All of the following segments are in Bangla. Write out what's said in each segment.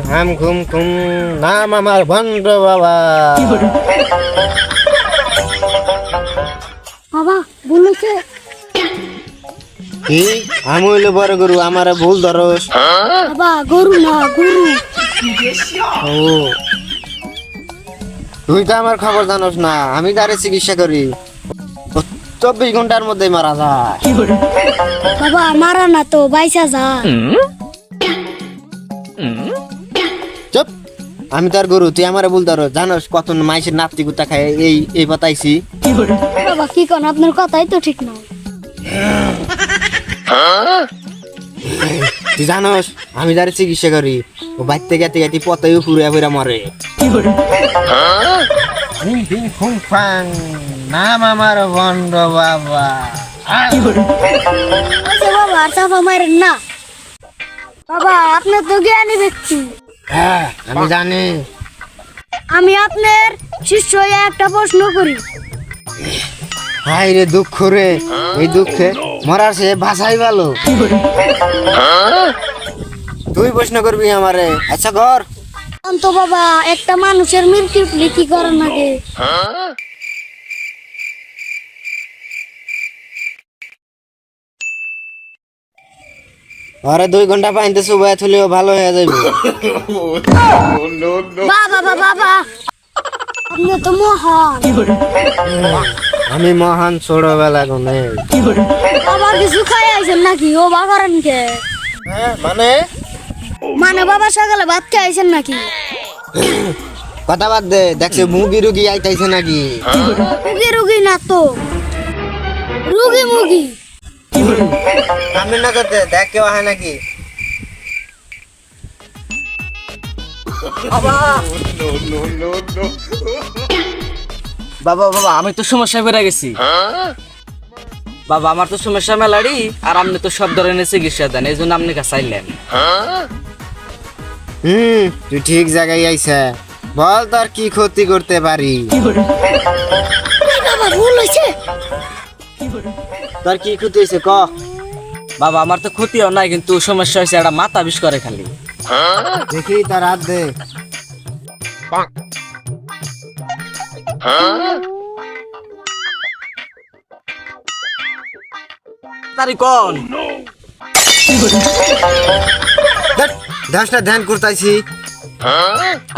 হাম ঘুম ঘুম নাম আমার ভণ্ড বাবা। বাবা বলেছে কি আমি হইলে বড় গরু, আমার ভুল ধরস। বাবা গরু না গুরু। ও তুই তো আমার খবর জানোস না, আমি তারে চিকিৎসা করি, 24 ঘন্টার মধ্যে মারা যায়। বাবা মারা না তো বাইসা যা। চুপ, আমি তার গরু, তুই আমার ভুল ধরস। জানোস কত মাইসের নাতি কুত্তা খায় এই বাতাইছি। বাবা কি কোন, আপনার কথাই তো ঠিক না। তুই জানোস আমি তারে চিকিৎসা করি, ও বাইতে গেতে গেতে পতাই পুরে পুরা মরে। নাম আমার ভণ্ড বাবা। আচ্ছা বাবা আর চাপা মারেন না। বাবা আপনার তো জ্ঞানী ব্যক্তি, হ্যাঁ আমি জানি। আমি আপনার শিষ্য হয়ে একটা প্রশ্ন করি। হাই রে দুঃখ রে, এই দুঃখে মরার সে ভাষাই ভালো। তুই প্রশ্ন করবি আমারে? আচ্ছা কর। তো বাবা একটা মানুষের মৃত্যু হলে কি করার লাগে? আরে 2 ঘন্টা পানিতে চুবাই থুলেও ভালো হয়ে যাবে। বাবা বাবা বাবা আপনি তো মহান। আমি মহান ছোটবেলা গুনে। বাবা কিছু খাই আইছেন নাকি? ও বা করেন কে? মানে মানে বাবা সকালে ভাত খেয়ে আইছেন নাকি? কথা বাদ দে, দেখছে মুগি রুগী আইতাইছে নাকি? রুগী রুগী না তো, রুগী মুগী। আমি না করতে দেখ কেউ হয় নাকি? বাবা বাবা আমি তো সমস্যায় বেড়ে গেছি। বাবা আমার তো সমস্যা মেলাড়ি, আর আপনি তো সব ধরনের চিকিৎসা দেন, এই জন্য আপনি কাছে আইলেন। তুই ঠিক জায়গায় আইছা, বল তোর কি ক্ষতি করতে পারি? বাবা ভুল হয়েছে। তোর কি ক্ষতি হয়েছে ক? বাবা আমার তো ক্ষতিও নাই, কিন্তু সমস্যা হয়েছে একটা মাথা বিষ করে খালি। দেখি তার হাত দে। তারি কোন দশটা ধ্যান করতেছি।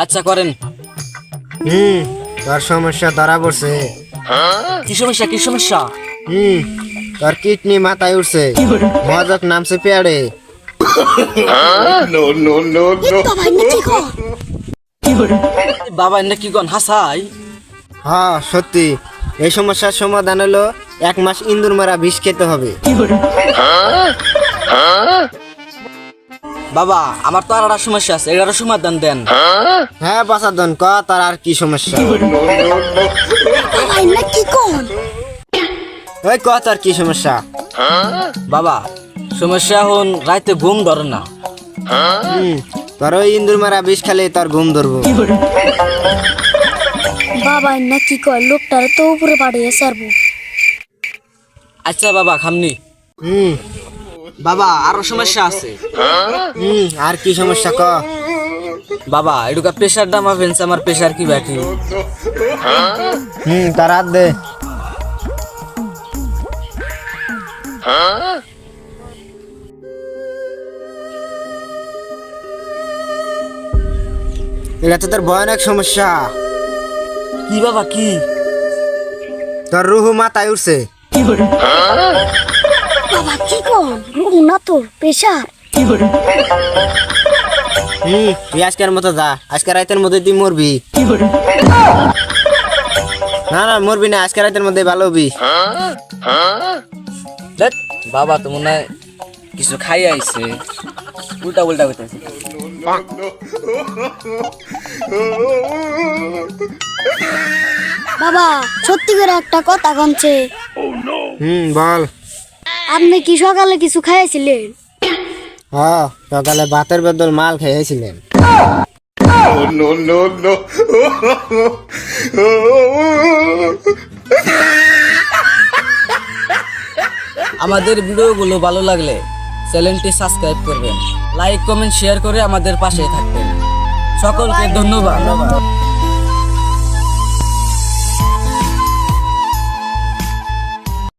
আচ্ছা করেন। তোর সমস্যা ধরা পড়ছে। কি সমস্যা কি সমস্যা? তোর কিডনি মাথায় উঠছে, মজক নামছে পেয়ারে। তো ভাই নাকি কর? বাবা এনে কি কোন হাসাই? হ্যাঁ সত্যি, এই সমস্যার সমাধান হলো 1 মাস ইন্দুর মারা বিষ খেতে হবে। বাবা আমার তো আর একটা সমস্যা আছে, এটারও সমাধান দেন। হ্যাঁ বাসাদন ক, তার আর কি সমস্যা? তো ভাই নাকি কোন? ওই ক তোর কি সমস্যা? বাবা সমস্যা এখন রাতে ঘুম ধরে না। তোর ওই ইন্দুর মারা বিষ খেলে তোর ঘুম ধরবো। বাবা নাকি কয় লোকটার তো উপরে পাঠিয়ে সারবো। আচ্ছা বাবা খামনি। বাবা আরো সমস্যা আছে। আর কি সমস্যা ক? বাবা এটুকা প্রেশার দামা ফেলছে, আমার প্রেশার কি ব্যাটি? তার হাত দে। এটা তো তোর ভয়ানক সমস্যা। কি বাবা কি? তোর রুহু মাথায় উঠছে। বাবা কি কোন? রুম না তো প্রেশার। তুই আজকের মতো যা, আজকে রাতের মধ্যে তুই মরবি। না না মরবি না, আজকে রাতের মধ্যে ভালো হবি। ধ্যাৎ, বাবা তো মনে হয় কিছু খাই আইছে, উল্টা উল্টা হইতেছে। বাবা সত্যি করে একটা কথা কমছে। বল। আপনি কি সকালে কিছু খাইছিলেন? হ্যাঁ সকালে ভাতের বদল মাল খেয়েছিলেন। আমাদের ভিডিওগুলো ভালো লাগলে চ্যানেলটি সাবস্ক্রাইব করবেন, লাইক কমেন্ট শেয়ার করে আমাদের পাশে থাকবেন। সকলকে ধন্যবাদ।